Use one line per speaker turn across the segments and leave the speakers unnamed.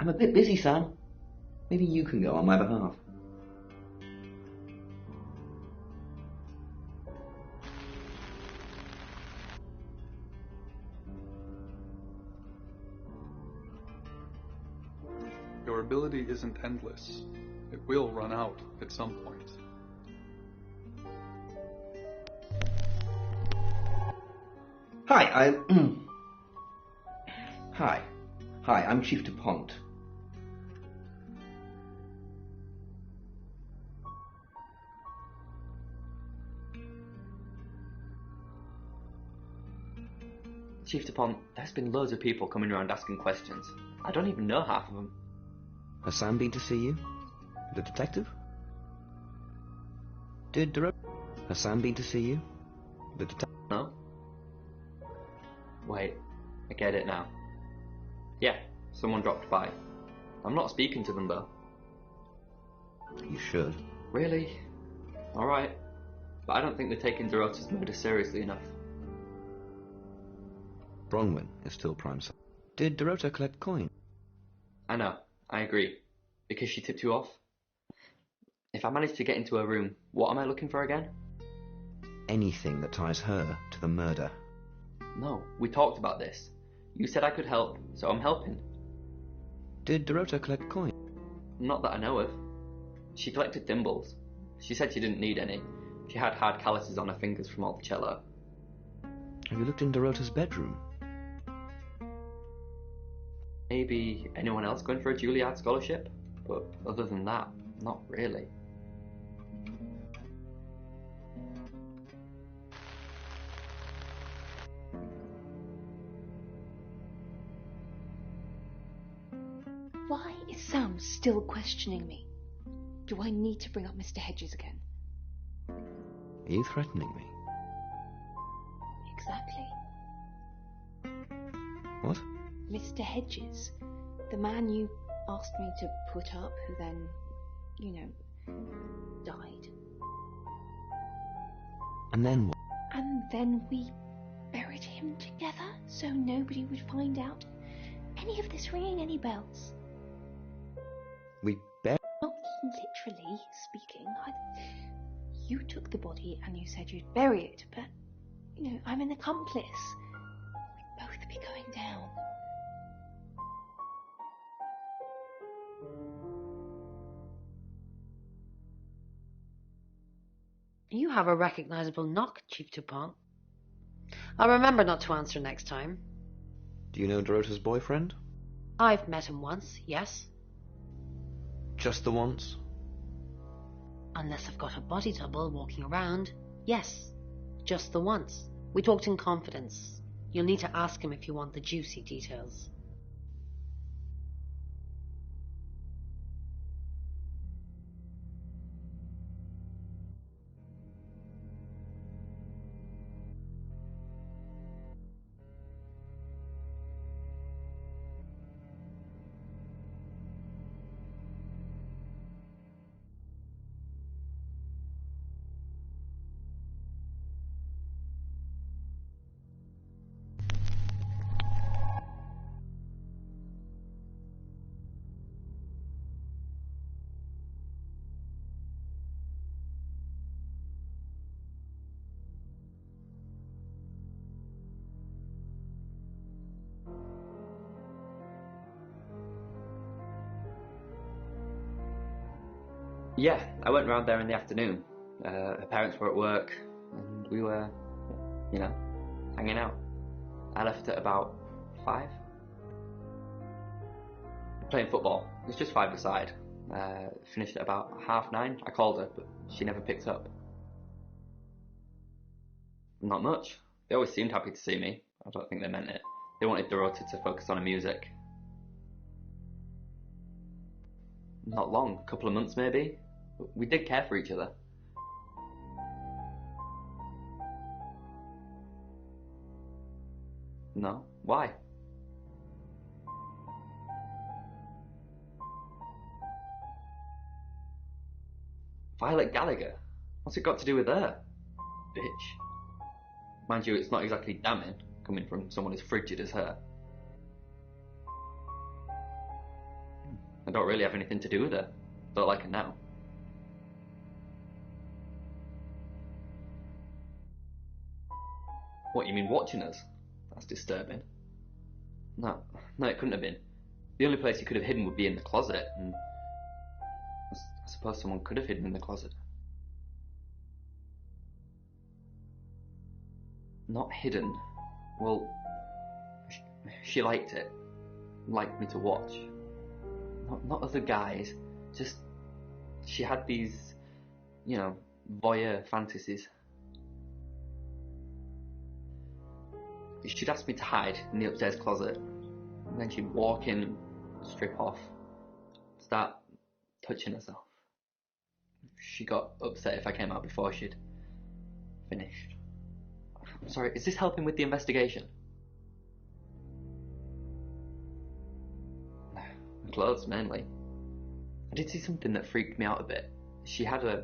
I'm a bit busy, Sam. Maybe you can go on my behalf.
Your ability isn't endless. It will run out at some point.
Hi, Hi, I'm Chief DuPont.
Chief DuPont, there's been loads of people coming around asking questions. I don't even know half of them.
Has Sam been to see you? The detective? Has Sam been to see you? The detective?
No? Wait, I get it now. Yeah, someone dropped by. I'm not speaking to them though.
You should.
Really? Alright. But I don't think they're taking Dorota's murder seriously enough.
Bronwyn is still prime. Did Dorota collect coin?
I know, I agree. Because she tipped you off. If I manage to get into her room, what am I looking for again?
Anything that ties her to the murder.
No, we talked about this. You said I could help, so I'm helping.
Did Dorota collect coin?
Not that I know of. She collected thimbles. She said she didn't need any. She had hard calluses on her fingers from all the cello.
Have you looked in Dorota's bedroom?
Maybe anyone else going for a Juilliard scholarship? But other than that, not really.
Why is Sam still questioning me? Do I need to bring up Mr. Hedges again?
Are you threatening me?
Exactly.
What?
Mr. Hedges, the man you asked me to put up, who then, died.
And then what?
And then we buried him together so nobody would find out any of this ringing any bells.
We buried...
Not literally speaking. You took the body and you said you'd bury it, but, I'm an accomplice. We'd both be going down.
You have a recognizable knock, Chief DuPont. I'll remember not to answer next time.
Do you know Dorota's boyfriend?
I've met him once, yes.
Just the once?
Unless I've got a body double walking around, yes. Just the once. We talked in confidence. You'll need to ask him if you want the juicy details.
Yeah, I went round there in the afternoon. Her parents were at work, and we were, hanging out. I left at about 5. Playing football. It was just 5-a-side. Finished at about 9:30. I called her, but she never picked up. Not much. They always seemed happy to see me. I don't think they meant it. They wanted Dorota to focus on her music. Not long, a couple of months maybe. We did care for each other. No? Why? Violet Gallagher? What's it got to do with her? Bitch. Mind you, it's not exactly damning, coming from someone as frigid as her. I don't really have anything to do with her. Don't like her now. What, you mean watching us? That's disturbing. No, it couldn't have been. The only place he could have hidden would be in the closet, and I suppose someone could have hidden in the closet. Not hidden. Well, she liked it. Liked me to watch. Not other guys, just she had these, you know, voyeur fantasies. She'd ask me to hide in the upstairs closet, and then she'd walk in, strip off, start touching herself. She got upset if I came out before she'd finished. I'm sorry, is this helping with the investigation? Clothes, mainly. I did see something that freaked me out a bit. She had a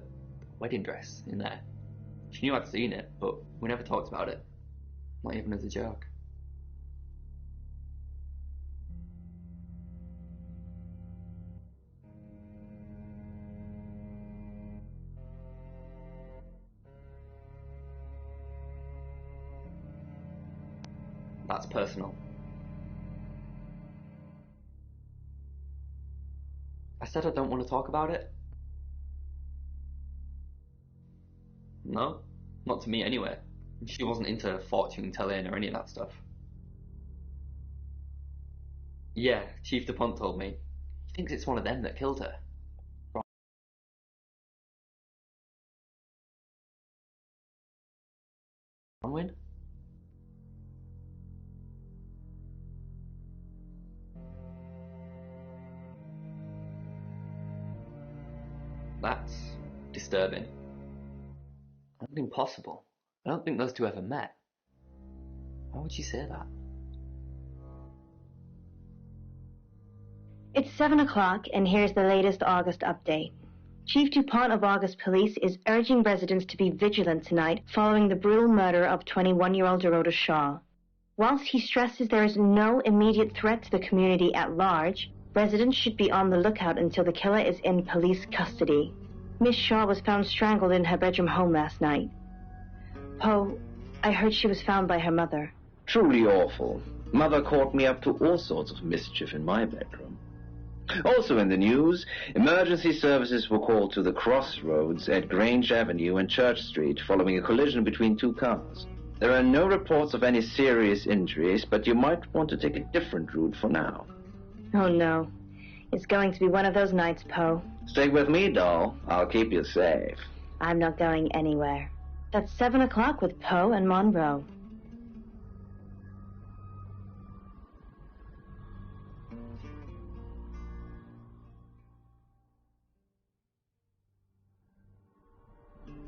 wedding dress in there. She knew I'd seen it, but we never talked about it. Not even as a joke. That's personal. I said I don't want to talk about it. No, not to me anyway. She wasn't into fortune telling or any of that stuff. Yeah, Chief DuPont told me. He thinks it's one of them that killed her. Bronwyn? That's disturbing. I don't think possible. I don't think those two ever met. Why would you say that?
It's 7 o'clock, and here's the latest August update. Chief DuPont of August Police is urging residents to be vigilant tonight following the brutal murder of 21-year-old Dorota Shaw. Whilst he stresses there is no immediate threat to the community at large, residents should be on the lookout until the killer is in police custody. Miss Shaw was found strangled in her bedroom home last night. Poe, I heard she was found by her mother.
Truly awful. Mother caught me up to all sorts of mischief in my bedroom. Also in the news, emergency services were called to the crossroads at Grange Avenue and Church Street following a collision between two cars. There are no reports of any serious injuries, but you might want to take a different route for now.
Oh no. It's going to be one of those nights, Poe.
Stick with me, doll. I'll keep you safe.
I'm not going anywhere. That's 7 o'clock with Poe and Monroe.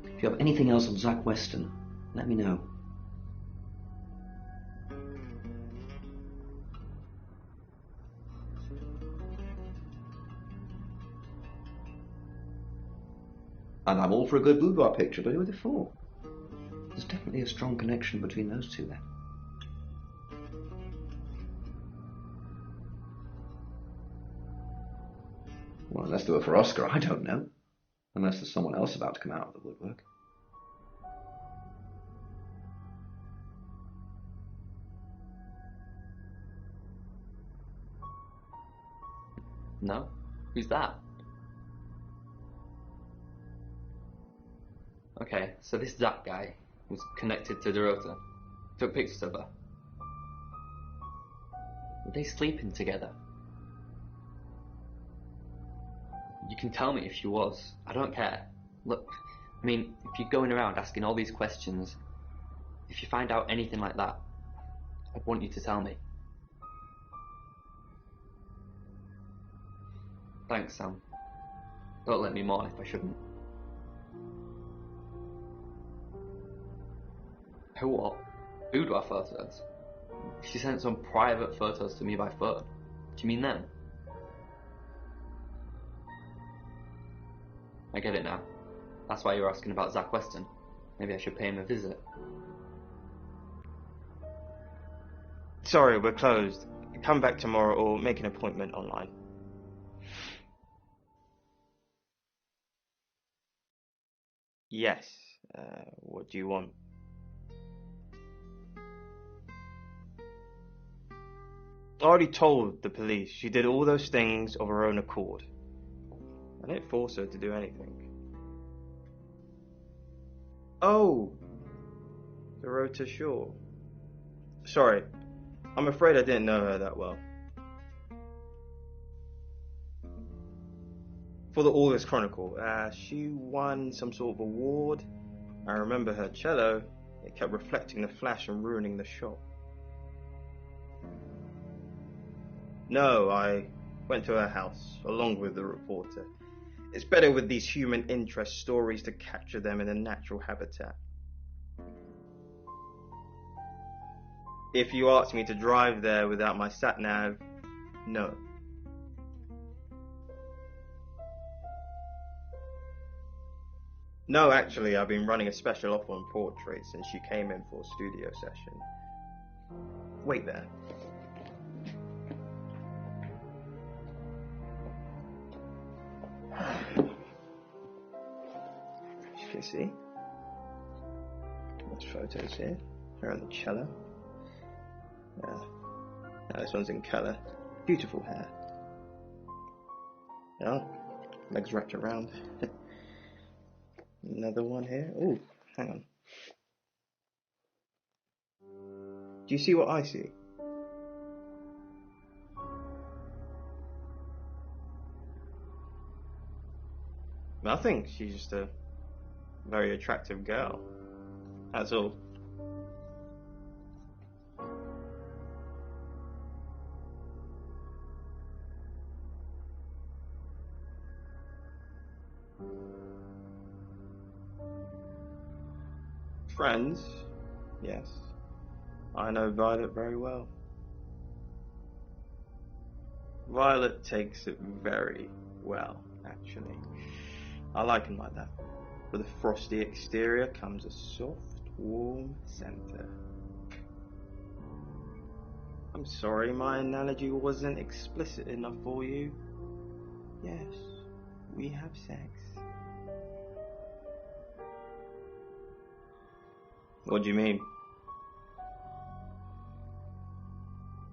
If you have anything else on Zach Weston, let me know. And I'm all for a good boudoir picture, but who are they for? There's definitely a strong connection between those two then. Well, unless they were for Oscar, I don't know. Unless there's someone else about to come out of the woodwork.
No? Who's that? Okay, so this Zach guy was connected to Dorota. Took pictures of her. Were they sleeping together? You can tell me if she was. I don't care. Look, I mean, if you're going around asking all these questions, if you find out anything like that, I'd want you to tell me. Thanks, Sam. Don't let me mourn if I shouldn't. Who what? Boudoir photos? She sent some private photos to me by phone. Do you mean them? I get it now. That's why you're asking about Zach Weston. Maybe I should pay him a visit.
Sorry, we're closed. Come back tomorrow or make an appointment online. Yes. What do you want? I already told the police she did all those things of her own accord. I didn't force her to do anything. Oh, the road to shore. Sorry, I'm afraid I didn't know her that well. For the August Chronicle, she won some sort of award. I remember her cello. It kept reflecting the flash and ruining the shot. No, I went to her house, along with the reporter. It's better with these human interest stories to capture them in a natural habitat. If you ask me to drive there without my sat-nav, no. No, actually, I've been running a special offer on portraits since she came in for a studio session. Wait there. You can see. There's photos here. Her on the cello. Yeah. Now this one's in colour. Beautiful hair. Yeah. Legs wrapped around. Another one here. Oh, hang on. Do you see what I see? Nothing. She's just a very attractive girl. That's all. Friends? Yes. I know Violet very well. Violet takes it very well, actually. I like him like that. With a frosty exterior comes a soft, warm center. I'm sorry my analogy wasn't explicit enough for you. Yes, we have sex. What do you mean?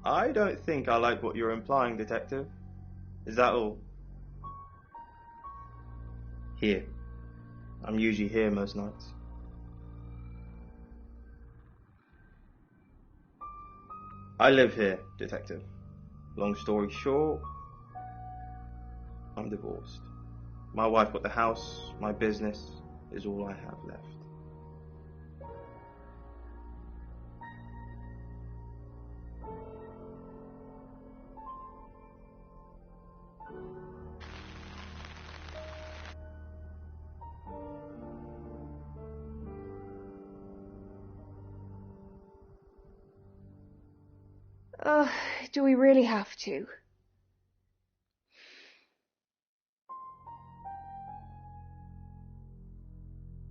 I don't think I like what you're implying, Detective. Is that all? Here. I'm usually here most nights. I live here, Detective. Long story short, I'm divorced. My wife got the house, my business is all I have left.
Do we really have to?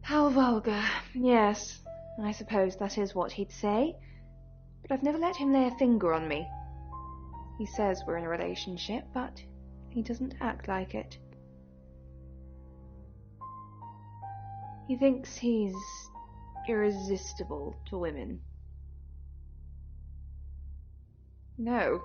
How vulgar. Yes, I suppose that is what he'd say. But I've never let him lay a finger on me. He says we're in a relationship, but he doesn't act like it. He thinks he's irresistible to women. No.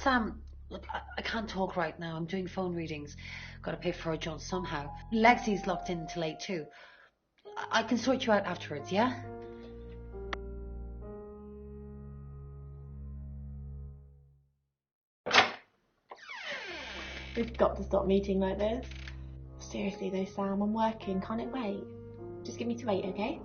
Sam, look, I can't talk right now. I'm doing phone readings. Got to pay for a John somehow. Lexi's locked in till 8 too. I can sort you out afterwards, yeah?
We've got to stop meeting like this. Seriously though, Sam, I'm working. Can't it wait? Just give me to 8, okay?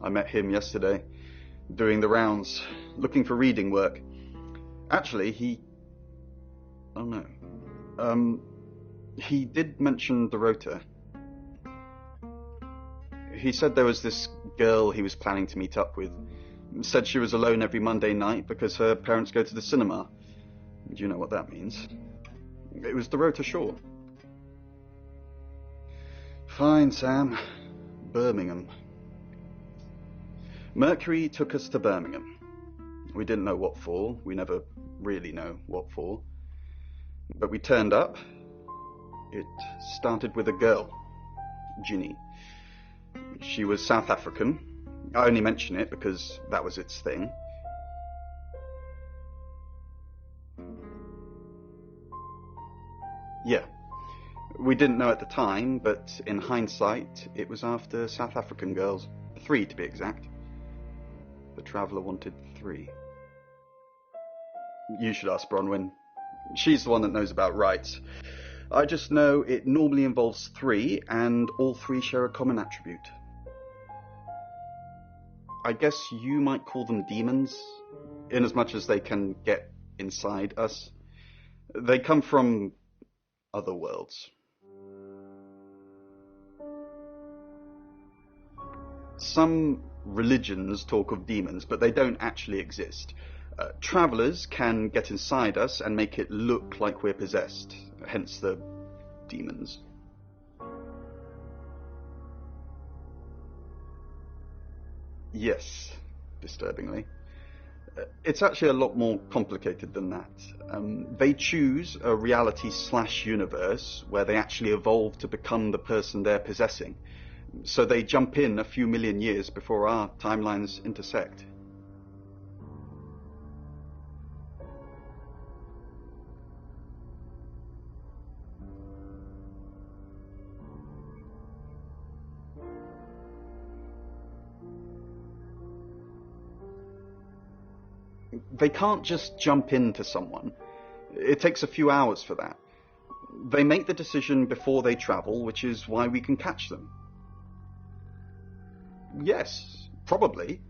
I met him yesterday, doing the rounds.
looking for reading work. Actually, he... Oh no. He did mention the rota. He said there was this girl he was planning to meet up with. Said she was alone every Monday night because her parents go to the cinema. Do you know what that means? It was the rota short. Fine, Sam. Birmingham. Mercury took us to Birmingham. We didn't know what for. We never really know what for. But we turned up. It started with a girl, Ginny. She was South African. I only mention it because that was its thing. Yeah. We didn't know at the time, but in hindsight, it was after South African girls. 3 to be exact. The Traveller wanted 3. You should ask Bronwyn. She's the one that knows about rights. I just know it normally involves 3, and all 3 share a common attribute. I guess you might call them demons, in as much as they can get inside us. They come from other worlds. Some religions talk of demons, but they don't actually exist. Travellers can get inside us and make it look like we're possessed, hence the demons. Yes, disturbingly. It's actually a lot more complicated than that. They choose a reality/universe where they actually evolve to become the person they're possessing. So they jump in a few million years before our timelines intersect. They can't just jump into someone. It takes a few hours for that. They make the decision before they travel, which is why we can catch them. Yes, probably.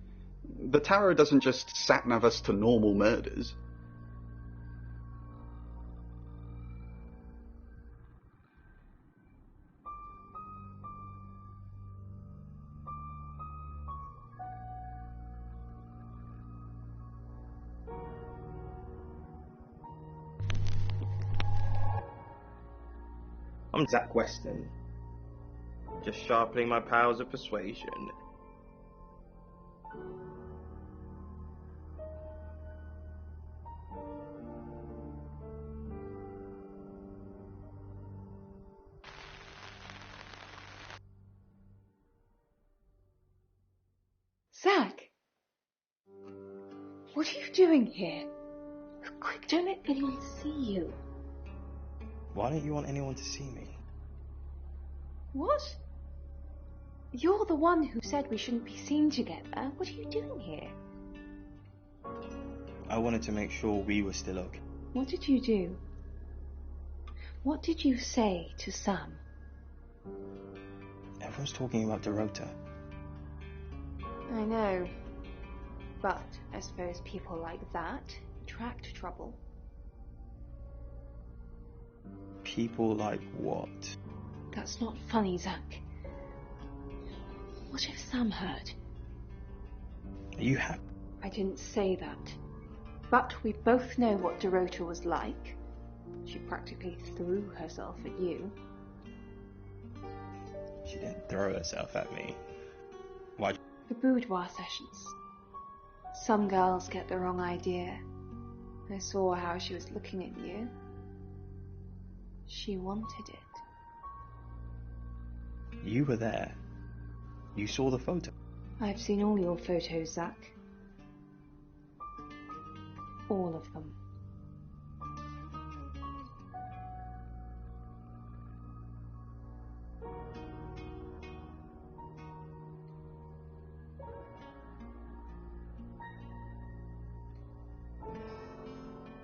The tarot doesn't just sat-nav us to normal murders.
I'm Zach Weston. Just sharpening my powers of persuasion.
Zach! What are you doing here? Quick, don't let anyone see you.
Why don't you want anyone to see me?
What? You're the one who said we shouldn't be seen together. What are you doing here?
I wanted to make sure we were still okay.
What did you do? What did you say to Sam?
Everyone's talking about Dorota.
I know. But I suppose people like that attract trouble.
People like what?
That's not funny, Zach. What if Sam heard?
Are you happy?
I didn't say that. But we both know what Dorota was like. She practically threw herself at you.
She didn't throw herself at me. Why?
The boudoir sessions. Some girls get the wrong idea. I saw how she was looking at you. She wanted it.
You were there. You saw the photo.
I've seen all your photos, Zach. All of them.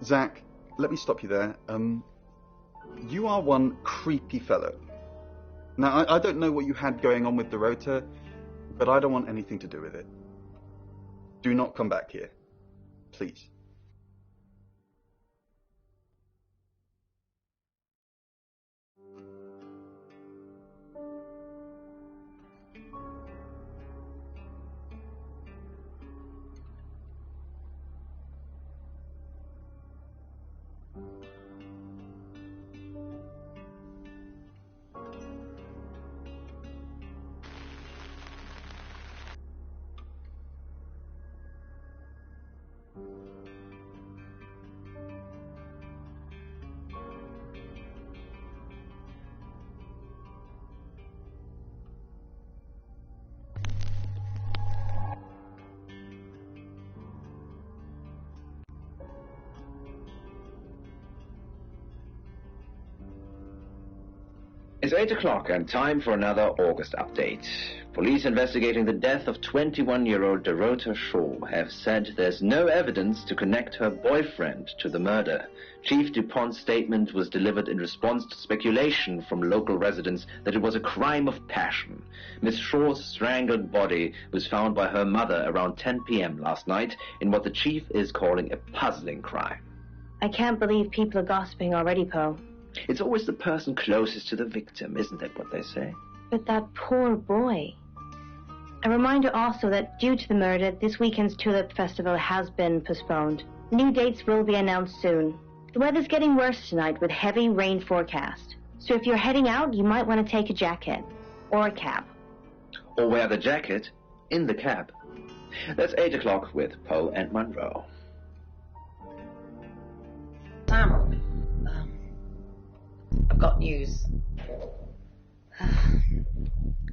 Zach, let me stop you there. You are one creepy fellow. Now, I don't know what you had going on with Dorota, but I don't want anything to do with it. Do not come back here. Please.
It's 8 o'clock and time for another August update. Police investigating the death of 21-year-old Dorota Shaw have said there's no evidence to connect her boyfriend to the murder. Chief DuPont's statement was delivered in response to speculation from local residents that it was a crime of passion. Miss Shaw's strangled body was found by her mother around 10 p.m. last night in what the chief is calling a puzzling crime.
I can't believe people are gossiping already, Poe.
It's always the person closest to the victim, isn't that what they say?
But that poor boy. A reminder also that due to the murder, this weekend's Tulip Festival has been postponed. New dates will be announced soon. The weather's getting worse tonight with heavy rain forecast. So if you're heading out, you might want to take a jacket. Or a cab.
Or wear the jacket in the cab. That's 8 o'clock with Poe and Monroe.
Sam, I've got news.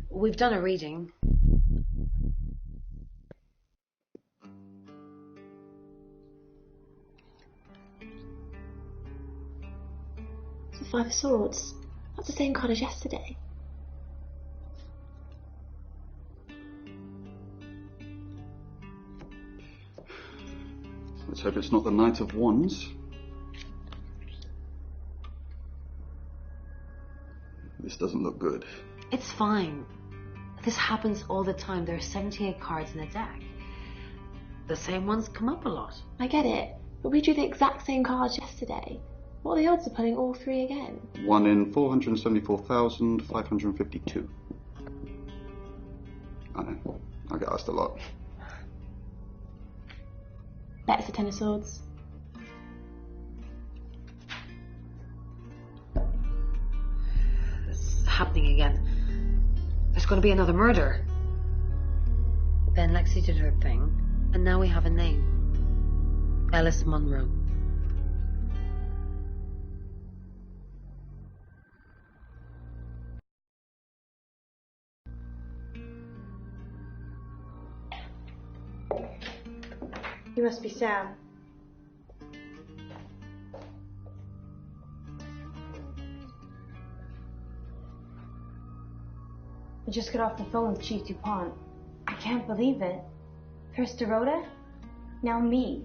We've done a reading.
It's the Five of Swords. That's the same card as yesterday.
Let's hope it's not the Knight of Wands. This doesn't look good.
It's fine. This happens all the time. There are 78 cards in a deck. The same ones come up a lot.
I get it, but we drew the exact same cards yesterday. What are the odds of pulling all three again?
1 in 474,552. I know. I get asked a lot.
That's the Ten of Swords.
It's happening again. There's going to be another murder. Then Lexi did her thing, and now we have a name. Ellis Monroe.
You must be Sam. I just got off the phone with Chief DuPont. I can't believe it. First Dorota, now me.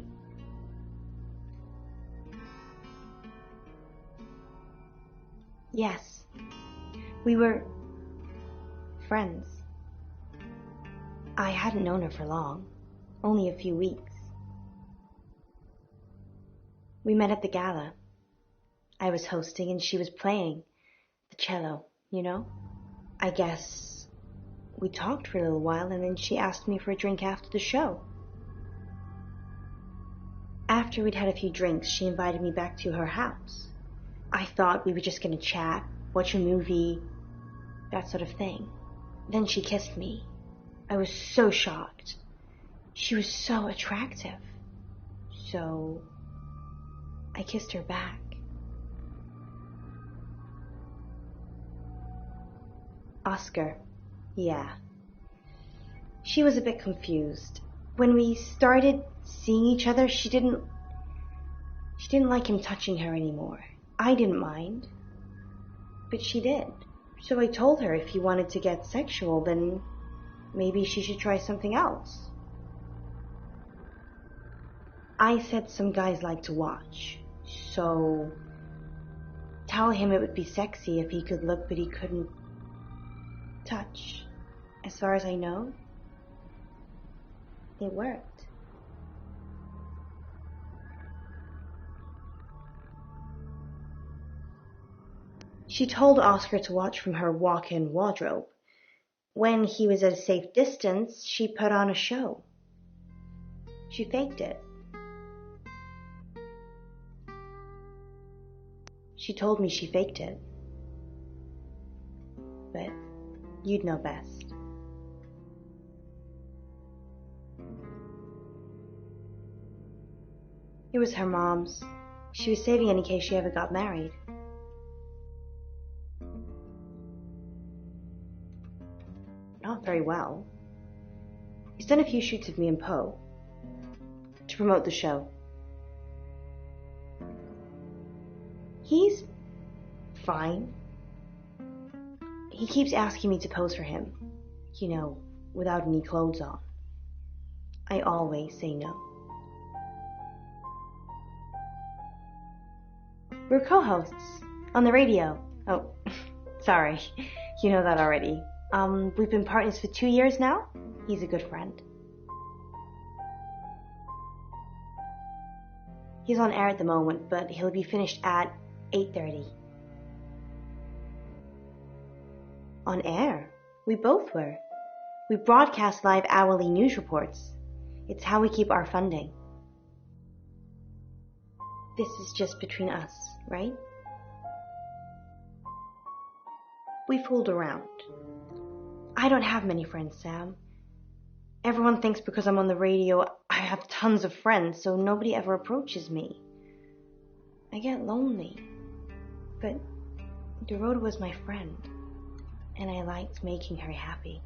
Yes, we were friends. I hadn't known her for long, only a few weeks. We met at the gala. I was hosting and she was playing the cello, you know? I guess we talked for a little while and then she asked me for a drink after the show. After we'd had a few drinks, she invited me back to her house. I thought we were just gonna chat, watch a movie, that sort of thing. Then she kissed me. I was so shocked. She was so attractive. So I kissed her back. Oscar. Yeah. She was a bit confused. When we started seeing each other, she didn't like him touching her anymore. I didn't mind. But she did. So I told her if he wanted to get sexual, then maybe she should try something else. I said some guys like to watch. So tell him it would be sexy if he could look but he couldn't touch. As far as I know, it worked. She told Oscar to watch from her walk-in wardrobe. When he was at a safe distance, she put on a show. She faked it. She told me she faked it. But you'd know best. It was her mom's. She was saving it in case she ever got married. Not very well. He's done a few shoots of me and Poe to promote the show. He's fine. He keeps asking me to pose for him, you know, without any clothes on. I always say no. We're co-hosts on the radio. Oh, sorry, you know that already. We've been partners for 2 years now. He's a good friend. He's on air at the moment, but he'll be finished at 8:30. On air? We both were. We broadcast live hourly news reports. It's how we keep our funding. This is just between us, right? We fooled around. I don't have many friends, Sam. Everyone thinks because I'm on the radio, I have tons of friends, so nobody ever approaches me. I get lonely. But Dorota was my friend, and I liked making her happy.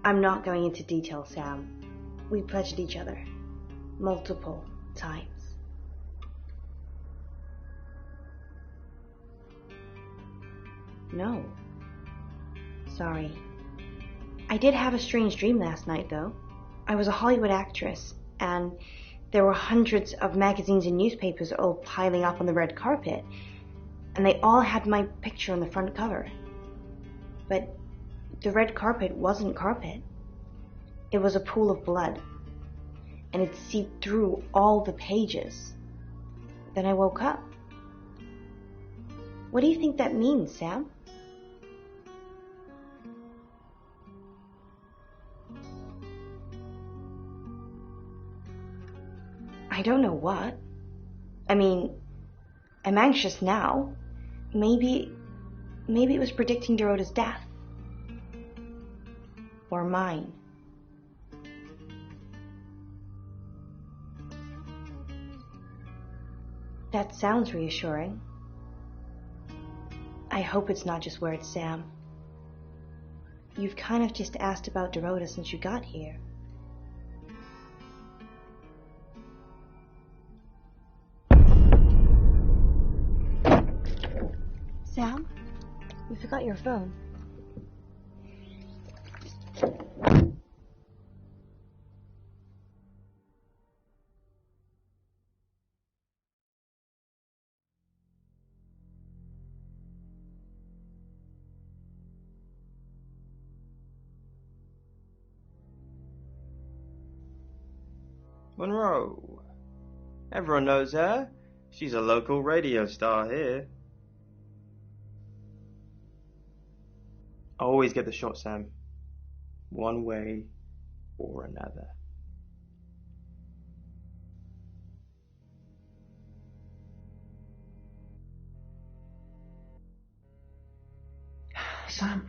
I'm not going into detail, Sam. We pledged each other multiple times. No. Sorry. I did have a strange dream last night, though. I was a Hollywood actress, and there were hundreds of magazines and newspapers all piling up on the red carpet, and they all had my picture on the front cover. But the red carpet wasn't carpet. It was a pool of blood, and it seeped through all the pages. Then I woke up. What do you think that means, Sam? I don't know what. I mean, I'm anxious now. Maybe it was predicting Dorota's death. Or mine. That sounds reassuring. I hope it's not just words, Sam. You've kind of just asked about Dorota since you got here. Sam, you forgot your phone.
Monroe. Everyone knows her. She's a local radio star here. I always get the shot, Sam. One way or another.
Sam,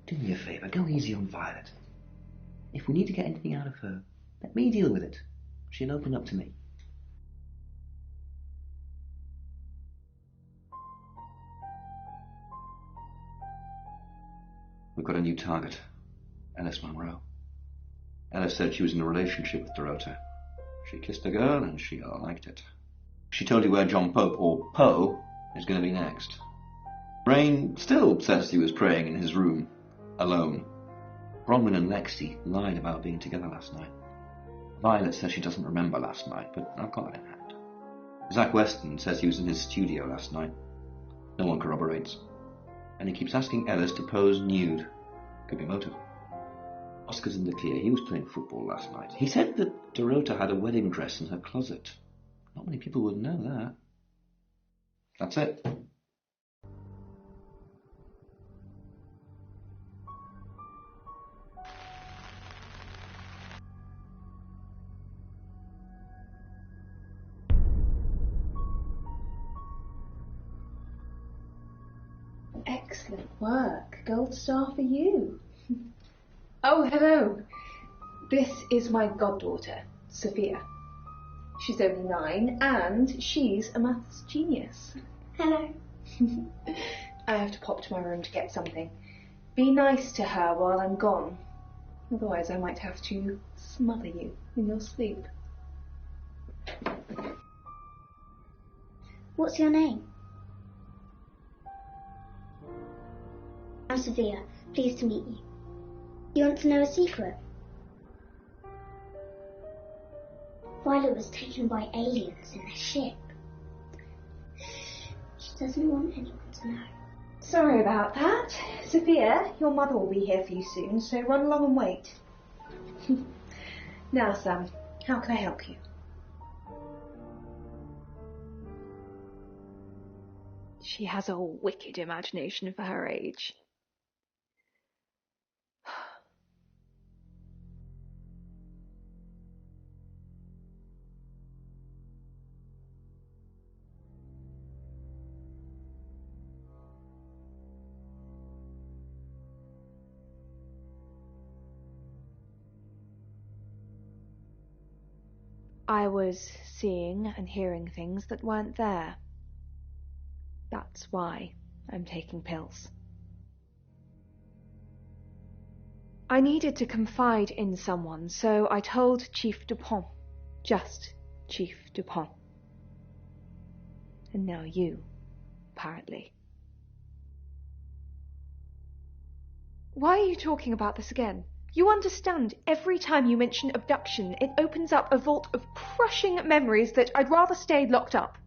do me a favour, go easy on Violet. If we need to get anything out of her, let me deal with it. She'll open up to me. We've got a new target, Ellis Monroe. Ellis said she was in a relationship with Dorota. She kissed a girl and she liked it. She told you where John Pope, or Poe, is going to be next. Rain still says he was praying in his room, alone. Bronwyn and Lexi lied about being together last night. Violet says she doesn't remember last night, but I've got it in hand. Zach Weston says he was in his studio last night. No one corroborates. And he keeps asking Ellis to pose nude. Could be motive. Oscar's in the clear. He was playing football last night. He said that Dorota had a wedding dress in her closet. Not many people would know that. That's it.
Excellent work. Gold star for you. Oh, hello. This is my goddaughter, Sophia. She's only 9 and she's a maths genius.
Hello.
I have to pop to my room to get something. Be nice to her while I'm gone. Otherwise I might have to smother you in your sleep.
What's your name? I'm Sophia. Pleased to meet you. You want to know a secret? Violet was taken by aliens in a ship. She doesn't want anyone to know.
Sorry about that. Sophia, your mother will be here for you soon, so run along and wait. Now, Sam, how can I help you? She has a wicked imagination for her age. I was seeing and hearing things that weren't there. That's why I'm taking pills. I needed to confide in someone, so I told Chief Dupont. Just Chief Dupont. And now you, apparently. Why are you talking about this again? You understand, every time you mention abduction, it opens up a vault of crushing memories that I'd rather stay locked up.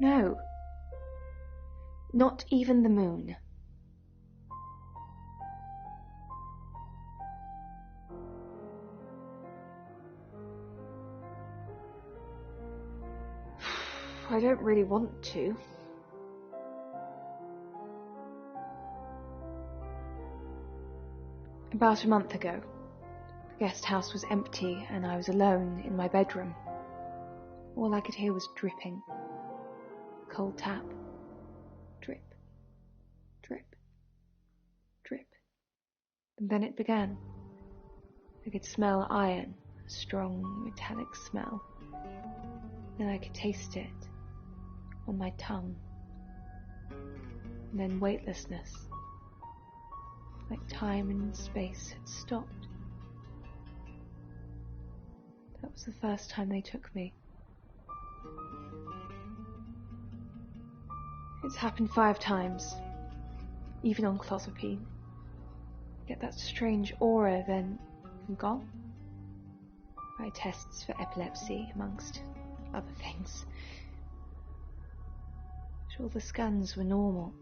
No. Not even the moon. I don't really want to. About a month ago, the guest house was empty and I was alone in my bedroom. All I could hear was dripping. Cold tap. Drip. Drip. Drip. And then it began. I could smell iron, a strong metallic smell. Then I could taste it on my tongue. And then weightlessness. Like time and space had stopped. That was the first time they took me. It's happened 5 times, even on clozapine. Get that strange aura, then I'm gone. By tests for epilepsy, amongst other things. But all the scans were normal.